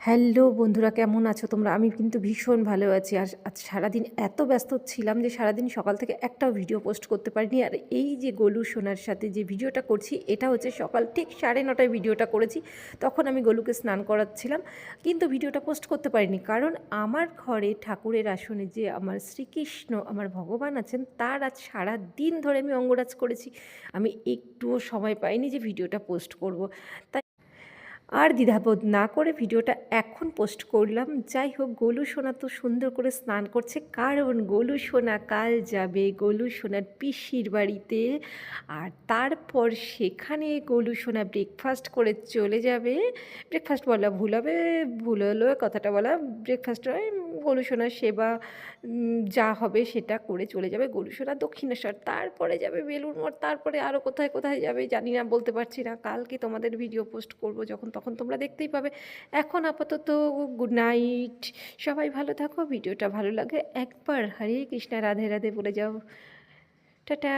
Hello বন্ধুরা, কেমন আছো তোমরা? আমি কিন্তু ভীষণ ভালো আছি। আর আজ সারাদিন এত ব্যস্ত ছিলাম যে সারাদিন সকাল থেকে একটাও ভিডিও পোস্ট করতে পারিনি। আর এই যে গোলু সোনার সাথে যে ভিডিওটা করছি, এটা হচ্ছে সকাল ঠিক 9:30টায় ভিডিওটা করেছি। তখন আমি গোলুকে স্নান করাচ্ছিলাম, কিন্তু ভিডিওটা পোস্ট করতে পারিনি। কারণ আমার ঘরে ঠাকুরের আসনে যে আমার শ্রীকৃষ্ণ, আমার ভগবান আছেন, তার আজ সারাদিন ধরে আমি অঙ্গরাজ করেছি। আমি একটুও সময় পাইনি যে ভিডিওটা পোস্ট করব। তাই আর দ্বিধাবোধ না করে ভিডিওটা এখন পোস্ট করলাম। যাই হোক, গোলু সোনা তো সুন্দর করে স্নান করছে, কারণ গোলু সোনা কাল যাবে গোলু সোনার পিসির বাড়িতে। আর তারপর সেখানে গোলু সোনা ব্রেকফাস্ট করে চলে যাবে। ব্রেকফাস্ট বলা ভুল হবে, ভুল হলো কথাটা বলা। ব্রেকফাস্ট নয়, গোলু সোনার সেবা যা হবে সেটা করে চলে যাবে গোলু সোনা দক্ষিণেশ্বর। তারপরে যাবে বেলুড় মঠ, তারপরে আরও কোথায় কোথায় যাবে জানি না, বলতে পারছি না। কালকে তোমাদের ভিডিও পোস্ট করব যখন, তখন তোমরা দেখতেই পাবে। এখন আপাতত গুড নাইট, সবাই ভালো থাকো। ভিডিওটা ভালো লাগে একবার হরে কৃষ্ণা রাধে রাধে বলে যাও। টাটা।